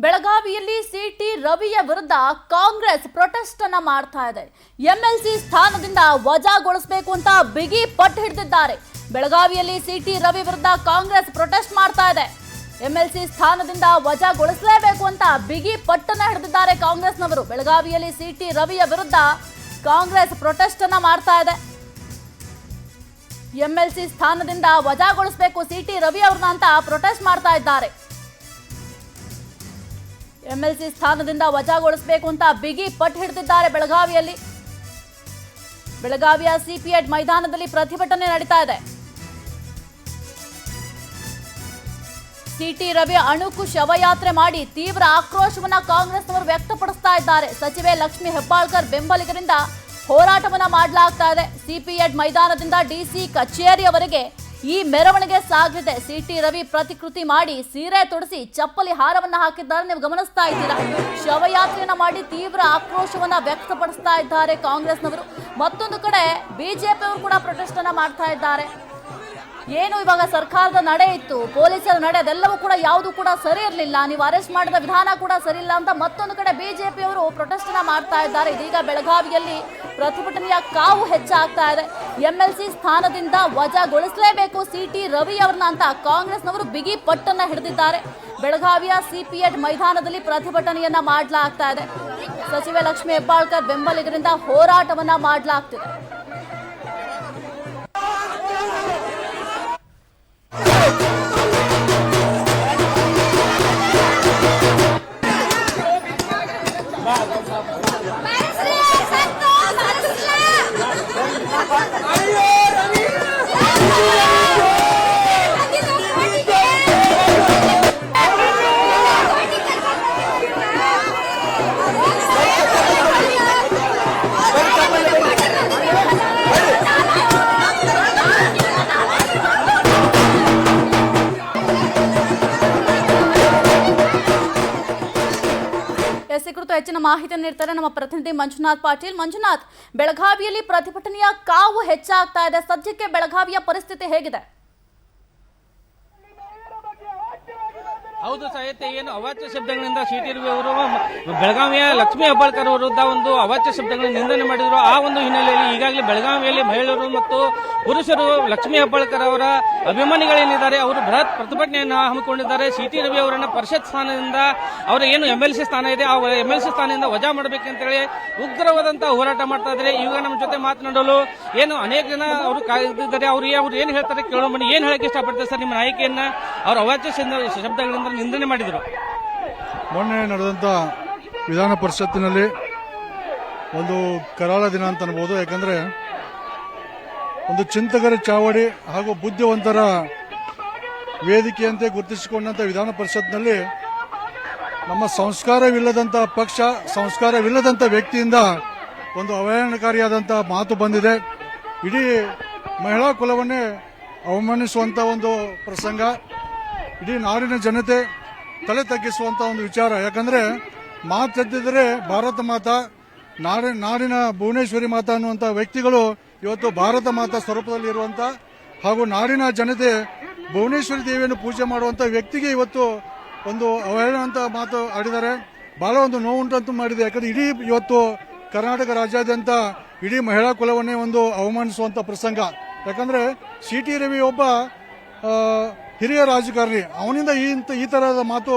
ಬೆಳಗಾವಿಯಲ್ಲಿ ಸಿಟಿ ರವಿಯ ವಿರುದ್ಧ ಕಾಂಗ್ರೆಸ್ ಪ್ರೊಟೆಸ್ಟ್ ಅನ್ನ ಮಾಡ್ತಾ ಇದೆ. ಎಂಎಲ್ಸಿ ಸ್ಥಾನದಿಂದ ವಜಾಗೊಳಿಸಬೇಕು ಅಂತ ಬಿಗಿ ಪಟ್ಟು ಹಿಡಿದಿದ್ದಾರೆ. ಬೆಳಗಾವಿಯಲ್ಲಿ ಸಿಟಿ ರವಿ ವಿರುದ್ಧ ಕಾಂಗ್ರೆಸ್ ಪ್ರೊಟೆಸ್ಟ್ ಮಾಡ್ತಾ ಇದೆ. ಎಂಎಲ್ಸಿ ಸ್ಥಾನದಿಂದ ವಜಾಗೊಳಿಸಲೇಬೇಕು ಅಂತ ಬಿಗಿ ಪಟ್ಟನ್ನ ಹಿಡಿದಿದ್ದಾರೆ ಕಾಂಗ್ರೆಸ್ನವರು. ಬೆಳಗಾವಿಯಲ್ಲಿ ಸಿಟಿ ರವಿಯ ವಿರುದ್ಧ ಕಾಂಗ್ರೆಸ್ ಪ್ರೊಟೆಸ್ಟ್ ಅನ್ನ ಮಾಡ್ತಾ ಇದೆ. ಎಂಎಲ್ಸಿ ಸ್ಥಾನದಿಂದ ವಜಾಗೊಳಿಸಬೇಕು ಸಿಟಿ ರವಿ ಅವ್ರನ್ನ ಅಂತ ಪ್ರೊಟೆಸ್ಟ್ ಮಾಡ್ತಾ ಇದ್ದಾರೆ. ಎಂಎಲ್ಸಿ ಸ್ಥಾನದಿಂದ ವಜಾಗೊಳಿಸಬೇಕು ಅಂತ ಬಿಗಿ ಪಟ್ಟು ಹಿಡಿದಿದ್ದಾರೆ. ಬೆಳಗಾವಿಯ ಸಿಪಿಎಡ್ ಮೈದಾನದಲ್ಲಿ ಪ್ರತಿಭಟನೆ ನಡೀತಾ ಇದೆ. ಸಿಟಿ ರವಿ ಅಣುಕು ಶವಯಾತ್ರೆ ಮಾಡಿ ತೀವ್ರ ಆಕ್ರೋಶವನ್ನ ಕಾಂಗ್ರೆಸ್ನವರು ವ್ಯಕ್ತಪಡಿಸ್ತಾ ಇದ್ದಾರೆ. ಸಚಿವೆ ಲಕ್ಷ್ಮಿ ಹೆಬ್ಬಾಳ್ಕರ್ ಬೆಂಬಲಿಗರಿಂದ ಹೋರಾಟವನ್ನ ಮಾಡಲಾಗ್ತಾ ಇದೆ. ಸಿಪಿಎಡ್ ಮೈದಾನದಿಂದ ಡಿಸಿ ಕಚೇರಿಯವರೆಗೆ ಈ ಮೆರವಣಿಗೆ ಸಾಗಿದೆ. ಸಿಟಿ ರವಿ ಪ್ರತಿಕೃತಿ ಮಾಡಿ ಸೀರೆ ತೊಡಿಸಿ ಚಪ್ಪಲಿ ಹಾರವನ್ನ ಹಾಕಿದ್ದಾರೆ. ನೀವು ಗಮನಿಸ್ತಾ ಇದ್ದೀರಾ, ಶವಯಾತ್ರೆಯನ್ನ ಮಾಡಿ ತೀವ್ರ ಆಕ್ರೋಶವನ್ನ ವ್ಯಕ್ತಪಡಿಸ್ತಾ ಇದ್ದಾರೆ ಕಾಂಗ್ರೆಸ್ನವರು. ಮತ್ತೊಂದು ಕಡೆ ಬಿಜೆಪಿಯವರು ಕೂಡ ಪ್ರೊಟೆಸ್ಟ್ ಅನ್ನ ಮಾಡ್ತಾ ಇದ್ದಾರೆ. ಏನು ಇವಾಗ ಸರ್ಕಾರದ ನಡೆ ಇತ್ತು, ಪೊಲೀಸರ ನಡೆ, ಅದೆಲ್ಲವೂ ಕೂಡ ಯಾವುದು ಕೂಡ ಸರಿ ಇರಲಿಲ್ಲ, ನೀವು ಅರೆಸ್ಟ್ ಮಾಡಿದ ವಿಧಾನ ಕೂಡ ಸರಿ ಇಲ್ಲ ಅಂತ ಮತ್ತೊಂದು ಕಡೆ ಬಿಜೆಪಿಯವರು ಪ್ರೊಟೆಸ್ಟ್ ಅನ್ನ ಮಾಡ್ತಾ ಇದ್ದಾರೆ. ಇದೀಗ ಬೆಳಗಾವಿಯಲ್ಲಿ ಪ್ರತಿಭಟನೆಯ ಕಾವು ಹೆಚ್ಚಾಗ್ತಾ ಇದೆ. ಎಂಎಲ್ಸಿ ಸ್ಥಾನದಿಂದ ವಜಾಗೊಳಿಸಲೇಬೇಕು ಸಿಟಿ ರವಿ ಅವರನ್ನ ಅಂತ ಕಾಂಗ್ರೆಸ್ನವರು ಬಿಗಿ ಪಟ್ಟನ್ನ ಹಿಡಿದಿದ್ದಾರೆ. ಬೆಳಗಾವಿಯ ಸಿಪಿಎಡ್ ಮೈದಾನದಲ್ಲಿ ಪ್ರತಿಭಟನೆಯನ್ನ ಮಾಡಲಾಗ್ತಾ ಇದೆ. ಸಚಿವೆ ಲಕ್ಷ್ಮಿ ಹೆಬ್ಬಾಳ್ಕರ್ ಬೆಂಬಲಿಗರಿಂದ ಹೋರಾಟವನ್ನ ಮಾಡಲಾಗ್ತಿದೆ. ಕುರಿತು ಹೆಚ್ಚಿನ ಮಾಹಿತಿಯನ್ನು ನೀಡ್ತಾರೆ ನಮ್ಮ ಪ್ರತಿನಿಧಿ ಮಂಜುನಾಥ್ ಪಾಟೀಲ್. ಮಂಜುನಾಥ್, ಬೆಳಗಾವಿಯಲ್ಲಿ ಪ್ರತಿಭಟನೆಯ ಕಾವು ಹೆಚ್ಚಾಗ್ತಾ ಇದೆ. ಸದ್ಯಕ್ಕೆ ಬೆಳಗಾವಿಯ ಪರಿಸ್ಥಿತಿ ಹೇಗಿದೆ? ಹೌದು ಸಾಹಿತ್ಯ, ಏನು ಅವಾಚ್ಯ ಶಬ್ದಗಳಿಂದ ಸಿಟಿ ರವಿ ಅವರು ಬೆಳಗಾವಿಯ ಲಕ್ಷ್ಮೀ ಹೆಬ್ಬಾಳ್ಕರ್ ವಿರುದ್ಧ ಒಂದು ಅವಾಚ್ಯ ಶಬ್ದಗಳನ್ನು ನಿಂದನೆ ಮಾಡಿದ್ರು. ಆ ಒಂದು ಹಿನ್ನೆಲೆಯಲ್ಲಿ ಈಗಾಗಲೇ ಬೆಳಗಾವಿಯಲ್ಲಿ ಮಹಿಳೆಯರು ಮತ್ತು ಪುರುಷರು ಲಕ್ಷ್ಮೀ ಹೆಬ್ಬಾಳ್ಕರ್ ಅವರ ಅಭಿಮಾನಿಗಳೇನಿದ್ದಾರೆ ಅವರು ಬೃಹತ್ ಪ್ರತಿಭಟನೆಯನ್ನು ಹಮ್ಮಿಕೊಂಡಿದ್ದಾರೆ. ಸಿಟಿ ರವಿ ಅವರನ್ನ ಪರಿಷತ್ ಸ್ಥಾನದಿಂದ ಅವರ ಏನು ಎಂಎಲ್ಸಿ ಸ್ಥಾನ ಇದೆ ಆ ಎಂಎಲ್ಸಿ ಸ್ಥಾನದಿಂದ ವಜಾ ಮಾಡಬೇಕಂತೇಳಿ ಉಗ್ರವಾದಂತಹ ಹೋರಾಟ ಮಾಡ್ತಾ ಇದ್ದಾರೆ. ಈಗ ನಮ್ಮ ಜೊತೆ ಮಾತನಾಡಲು ಏನು ಅನೇಕ ಜನ ಅವರು ಕಾಯ್ದಿದ್ದಾರೆ. ಅವ್ರು ಏನು ಹೇಳ್ತಾರೆ ಕೇಳೋಣ. ಏನ್ ಹೇಳಕ್ಕೆ ಇಷ್ಟಪಡ್ತಾರೆ ಸರ್ ನಿಮ್ಮ ನಾಯಕಿಯನ್ನ ಅವರು ಅವಾಚ್ಯ ಶಬ್ದಗಳಿಂದ ನಿಂದನೆ ಮಾಡಿದರು? ಮೊನ್ನೆ ನಡೆದಂತ ವಿಧಾನ ಪರಿಷತ್ತಿನಲ್ಲಿ ಒಂದು ಕರಾಳ ದಿನ ಅಂತ ಅನ್ಬೋದು. ಯಾಕಂದ್ರೆ ಒಂದು ಚಿಂತಕರ ಚಾವಡಿ ಹಾಗೂ ಬುದ್ಧಿವಂತರ ವೇದಿಕೆಯಂತೆ ಗುರುತಿಸಿಕೊಂಡಂತ ವಿಧಾನ ಪರಿಷತ್ನಲ್ಲಿ ನಮ್ಮ ಸಂಸ್ಕಾರವಿಲ್ಲದಂತ ಪಕ್ಷ, ಸಂಸ್ಕಾರವಿಲ್ಲದಂತ ವ್ಯಕ್ತಿಯಿಂದ ಒಂದು ಅವಹೇಳನಕಾರಿಯಾದಂತ ಮಾತು ಬಂದಿದೆ. ಇಡೀ ಮಹಿಳಾ ಕುಲವನ್ನೇ ಅವಮಾನಿಸುವಂತ ಒಂದು ಪ್ರಸಂಗ, ಇಡೀ ನಾಡಿನ ಜನತೆ ತಲೆ ತಗ್ಗಿಸುವಂತ ಒಂದು ವಿಚಾರ. ಯಾಕಂದ್ರೆ ಮಾತೆತ್ತಿದ್ರೆ ಭಾರತ ಮಾತಾ, ನಾಡಿನ ಭುವನೇಶ್ವರಿ ಮಾತಾ ಅನ್ನುವಂತ ವ್ಯಕ್ತಿಗಳು ಇವತ್ತು ಭಾರತ ಮಾತಾ ಸ್ವರೂಪದಲ್ಲಿ ಇರುವಂತ ಹಾಗೂ ನಾಡಿನ ಜನತೆ ಭುವನೇಶ್ವರಿ ದೇವಿಯನ್ನು ಪೂಜೆ ಮಾಡುವಂತ ವ್ಯಕ್ತಿಗೆ ಇವತ್ತು ಒಂದು ಅವಹೇಳನ ಮಾತು ಆಡಿದ್ದಾರೆ. ಬಹಳ ಒಂದು ನೋವುಂಟಂತೂ ಮಾಡಿದೆ. ಯಾಕಂದ್ರೆ ಇಡೀ ಇವತ್ತು ಕರ್ನಾಟಕ ರಾಜ್ಯಾದ್ಯಂತ ಇಡೀ ಮಹಿಳಾ ಕುಲವನ್ನೇ ಒಂದು ಅವಮಾನಿಸುವಂತ ಪ್ರಸಂಗ. ಯಾಕಂದ್ರೆ ಸಿಟಿ ರವಿ ಒಬ್ಬ ಹಿರಿಯ ರಾಜಕಾರಣಿ, ಅವನಿಂದ ಈ ತರಹದ ಮಾತು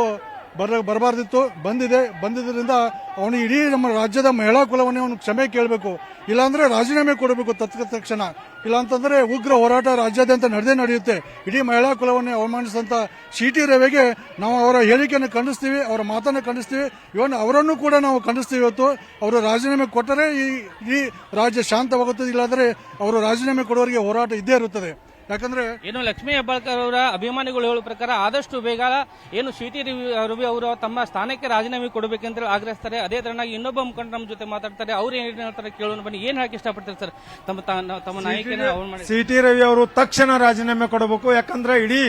ಬರಬಾರ್ದಿತ್ತು. ಬಂದಿದ್ದರಿಂದ ಅವನು ಇಡೀ ನಮ್ಮ ರಾಜ್ಯದ ಮಹಿಳಾ ಕುಲವನ್ನೇ ಅವನು ಕ್ಷಮೆ ಕೇಳಬೇಕು, ಇಲ್ಲಾಂದ್ರೆ ರಾಜೀನಾಮೆ ಕೊಡಬೇಕು ತಕ್ಷಣ. ಇಲ್ಲಾಂತಂದ್ರೆ ಉಗ್ರ ಹೋರಾಟ ರಾಜ್ಯಾದ್ಯಂತ ನಡೆಯುತ್ತೆ. ಇಡೀ ಮಹಿಳಾ ಕುಲವನ್ನೇ ಅವಮಾನಿಸಿದಂತ ಸಿಟಿ ರವಿಗೆ ನಾವು ಅವರ ಹೇಳಿಕೆಯನ್ನು ಖಂಡಿಸ್ತೀವಿ, ಅವರ ಮಾತನ್ನು ಖಂಡಿಸ್ತೀವಿ, ಇವನ್ ಅವರನ್ನು ಕೂಡ ನಾವು ಖಂಡಿಸ್ತೀವಿ. ಇವತ್ತು ಅವರು ರಾಜೀನಾಮೆ ಕೊಟ್ಟರೆ ಈ ರಾಜ್ಯ ಶಾಂತವಾಗುತ್ತದೆ, ಇಲ್ಲಾಂದ್ರೆ ಅವರು ರಾಜೀನಾಮೆ ಕೊಡುವವರಿಗೆ ಹೋರಾಟ ಇದ್ದೇ ಇರುತ್ತದೆ. ಯಾಕಂದ್ರೆ ಏನು ಲಕ್ಷ್ಮೀ ಹೆಬ್ಬಾಳ್ಕರ್ ಅವರ ಅಭಿಮಾನಿಗಳು ಹೇಳುವ ಪ್ರಕಾರ ಆದಷ್ಟು ಬೇಗ ಏನು ಸಿಟಿ ರವಿ ಅವರು ತಮ್ಮ ಸ್ಥಾನಕ್ಕೆ ರಾಜೀನಾಮೆ ಕೊಡಬೇಕಂತ ಆಗ್ರಹಿಸ್ತಾರೆ. ಅದೇ ತರನಾಗಿ ಇನ್ನೊಬ್ಬ ಮುಖಂಡ ನಮ್ಮ ಜೊತೆ ಮಾತಾಡ್ತಾರೆ. ಅವ್ರು ಏನ್ ಹೇಳ್ತಾರೆ ಕೇಳೋಣ ಬನ್ನಿ. ಏನ್ ಹೇಳಕ್ಕೆ ಇಷ್ಟಪಡ್ತಾರೆ ಸರ್ ತಮ್ಮ ನಾಯಕನ? ಸಿಟಿ ರವಿ ಅವರು ತಕ್ಷಣ ರಾಜೀನಾಮೆ ಕೊಡಬೇಕು. ಯಾಕಂದ್ರೆ ಇಡೀ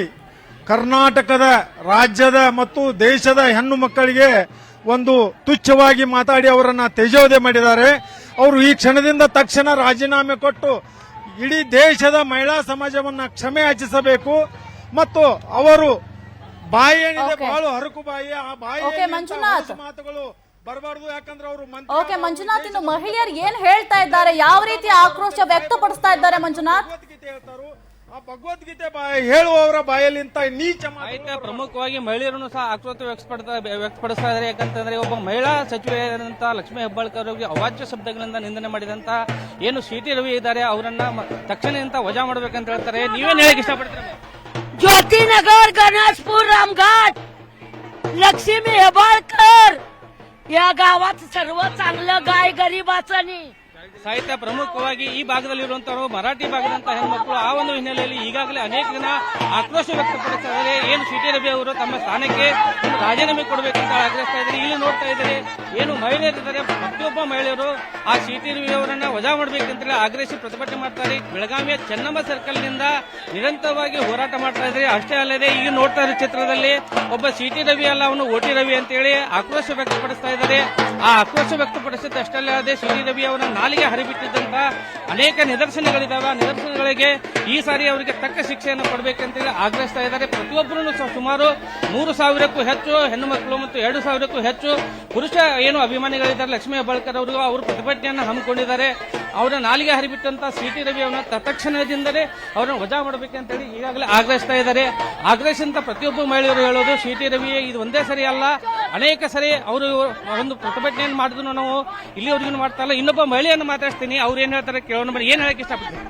ಕರ್ನಾಟಕದ ರಾಜ್ಯದ ಮತ್ತು ದೇಶದ ಹೆಣ್ಣು ಮಕ್ಕಳಿಗೆ ಒಂದು ತುಚ್ಛವಾಗಿ ಮಾತಾಡಿ ಅವರನ್ನ ತೇಜೋವಧೆ ಮಾಡಿದ್ದಾರೆ. ಅವರು ಈ ಕ್ಷಣದಿಂದ ತಕ್ಷಣ ರಾಜೀನಾಮೆ ಕೊಟ್ಟು ಇಡೀ ದೇಶದ ಮಹಿಳಾ ಸಮಾಜವನ್ನ ಕ್ಷಮೆ ಯಾಚಿಸಬೇಕು ಮತ್ತು ಅವರು ಬಾಯಿ ಏನಿದೆ Okay. ಬಹಳ ಹರಕು ಬಾಯಿ, ಆ ಬಾಯಿ Okay, ಮಂಜುನಾಥ್. ಮಾತುಗಳು ಬರಬಾರ್ದು. ಯಾಕಂದ್ರೆ ಅವರು ಓಕೆ ಮಂಜುನಾಥ್, ಇನ್ನು ಮಹಿಳೆಯರು ಏನ್ ಹೇಳ್ತಾ ಇದ್ದಾರೆ, ಯಾವ ರೀತಿ ಆಕ್ರೋಶ ವ್ಯಕ್ತಪಡಿಸ್ತಾ ಇದ್ದಾರೆ ಮಂಜುನಾಥ್? ಭಗವದ್ಗೀತೆ ಹೇಳ್ತಾರೋ ಆ ಭಗವದ್ಗೀತೆ ಹೇಳುವವರ ಬಾಯಲ್ಲಿ ಇಂತ ನೀಚ ಸಾಹಿತ್ಯ ಪ್ರಮುಖವಾಗಿ ಮಹಿಳೆಯರನ್ನು ಸಹ ಆಕ್ರೋಶ ವ್ಯಕ್ತಪಡಿಸ್ತಾ ಇದ್ದಾರೆ. ಯಾಕಂತಂದ್ರೆ ಒಬ್ಬ ಮಹಿಳಾ ಸಚಿವೆಯಾದಂತ ಲಕ್ಷ್ಮೀ ಹೆಬ್ಬಾಳ್ಕರ್ ಅವರಿಗೆ ಅವಾಚ್ಯ ಶಬ್ದಗಳಿಂದ ನಿಂದನೆ ಮಾಡಿದಂತ ಏನು ಸಿಟಿ ರವಿ ಇದ್ದಾರೆ ಅವರನ್ನ ತಕ್ಷಣ ವಜಾ ಮಾಡ್ಬೇಕಂತ ಹೇಳ್ತಾರೆ. ನೀವೇನ್ ಹೇಳಕ್ ಇಷ್ಟಪಡ್ತೀರಾ? ज्योतिनगर, गणेशपूर, रामघाट, लक्ष्मी हेबाळकर या गावात सर्व चांगलं गाय गरीबाचं नाही. ಸಾಹಿತ್ಯ ಪ್ರಮುಖವಾಗಿ ಈ ಭಾಗದಲ್ಲಿರುವಂತವರು ಮರಾಠಿ ಭಾಗದಂತಹ ಹೆಣ್ಮಕ್ಳು ಆ ಒಂದು ಹಿನ್ನೆಲೆಯಲ್ಲಿ ಈಗಾಗಲೇ ಅನೇಕ ಜನ ಆಕ್ರೋಶ ವ್ಯಕ್ತಪಡಿಸಿದ್ದಾರೆ. ಏನು ಸಿಟಿ ರವಿ ಅವರು ತಮ್ಮ ಸ್ಥಾನಕ್ಕೆ ರಾಜೀನಾಮೆ ಕೊಡಬೇಕಂತ ಆಗ್ರಹಿಸ್ತಾ ಇದ್ದಾರೆ. ಇಲ್ಲಿ ನೋಡ್ತಾ ಇದ್ದಾರೆ ಏನು ಮಹಿಳೆಯರಿದ್ದಾರೆ, ಪ್ರತಿಯೊಬ್ಬ ಮಹಿಳೆಯರು ಆ ಸಿಟಿ ರವಿ ಅವರನ್ನ ವಜಾ ಮಾಡಬೇಕಂತೇಳಿ ಆಗ್ರಹಿಸಿ ಪ್ರತಿಭಟನೆ ಮಾಡ್ತಾರೆ. ಬೆಳಗಾವಿಯ ಚೆನ್ನಮ್ಮ ಸರ್ಕಲ್ ನಿಂದ ನಿರಂತರವಾಗಿ ಹೋರಾಟ ಮಾಡ್ತಾ ಇದ್ದಾರೆ. ಅಷ್ಟೇ ಅಲ್ಲದೆ ಈಗ ನೋಡ್ತಾ ಇರೋ ಚಿತ್ರದಲ್ಲಿ ಒಬ್ಬ ಸಿಟಿ ರವಿ ಅಲ್ಲ, ಅವನು ಓಟಿ ರವಿ ಅಂತೇಳಿ ಆಕ್ರೋಶ ವ್ಯಕ್ತಪಡಿಸ್ತಾ ಇದ್ದಾರೆ. ಆ ಆಕ್ರೋಶ ವ್ಯಕ್ತಪಡಿಸಿದ ಅಷ್ಟೇ ಅಲ್ಲದೆ ಸಿಟಿ ರವಿ ಅವರ ನಾಲಿಗೆ ಹರಿಬಿಟ್ಟಿದ್ದಂತ ಅನೇಕ ನಿದರ್ಶನಗಳಿದಾವೆ. ಆ ನಿದರ್ಶನಗಳಿಗೆ ಈ ಸಾರಿ ಅವರಿಗೆ ತಕ್ಕ ಶಿಕ್ಷೆಯನ್ನು ಕೊಡಬೇಕಂತೇಳಿ ಆಗ್ರಹಿಸ್ತಾ ಇದ್ದಾರೆ. ಪ್ರತಿಯೊಬ್ಬರೂ ಸುಮಾರು 100,000ಕ್ಕೂ ಹೆಚ್ಚು ಹೆಣ್ಣು ಮಕ್ಕಳು ಮತ್ತು 2,000ಕ್ಕೂ ಹೆಚ್ಚು ಪುರುಷ ಏನು ಅಭಿಮಾನಿಗಳಿದ್ದಾರೆ ಲಕ್ಷ್ಮೀ ಹೆಬ್ಬಾಳ್ಕರ್ ಅವರು ಪ್ರತಿಭಟನೆಯನ್ನು ಹಮ್ಮಿಕೊಂಡಿದ್ದಾರೆ. ಅವರ ನಾಲಿಗೆ ಹರಿಬಿಟ್ಟಂತ ಸಿಟಿ ರವಿ ಅವರನ್ನ ತತ್ಕ್ಷಣದಿಂದಲೇ ಅವರನ್ನು ವಜಾ ಮಾಡಬೇಕಂತೇಳಿ ಈಗಾಗಲೇ ಆಗ್ರಹಿಸ್ತಾ ಇದ್ದಾರೆ. ಆಗ್ರಹಿಸಿದಂತ ಪ್ರತಿಯೊಬ್ಬ ಮಹಿಳೆಯರು ಹೇಳೋದು ಸಿಟಿ ರವಿ ಇದು ಒಂದೇ ಸರಿ ಅಲ್ಲ, ಅನೇಕ ಸರಿ ಅವರು ಒಂದು ಪ್ರತಿಭಟನೆಯನ್ನು ಮಾಡಿದ್ರು ನಾವು ಇಲ್ಲಿವರೆಗೂ ಮಾಡ್ತಾ ಇಲ್ಲ. ಇನ್ನೊಬ್ಬ ಮಹಿಳೆಯನ್ನು ಮಾತಾಡ್ತೀನಿ, ಅವ್ರು ಏನ್ ಹೇಳ್ತಾರೆ ಕೇಳೋಣ ಬನ್ನಿ. ಏನ್ ಹೇಳಕ್ ಇಷ್ಟಪಡ್ತೀನಿ?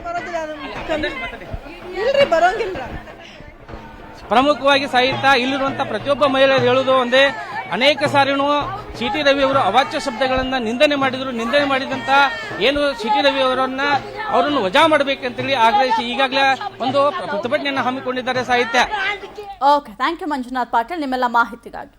ಪ್ರಮುಖವಾಗಿ ಸಾಹಿತ್ಯ ಇಲ್ಲಿರುವಂತಹ ಪ್ರತಿಯೊಬ್ಬ ಮಹಿಳೆಯರು ಹೇಳುವುದು ಒಂದೇ, ಅನೇಕ ಸಾರಿನೂ ಸಿಟಿ ರವಿ ಅವರು ಅವಾಚ್ಯ ಶಬ್ದಗಳನ್ನ ನಿಂದನೆ ಮಾಡಿದಂತ ಏನು ಸಿಟಿ ರವಿ ಅವರನ್ನು ವಜಾ ಮಾಡಬೇಕಂತೇಳಿ ಆಗ್ರಹಿಸಿ ಈಗಾಗಲೇ ಒಂದು ಪ್ರತಿಭಟನೆಯನ್ನು ಹಮ್ಮಿಕೊಂಡಿದ್ದಾರೆ ಸಾಹಿತ್ಯ. Okay, thank you Manjunath Patil ನಿಮ್ಮೆಲ್ಲ ಮಾಹಿತಿಗಾಗಿ.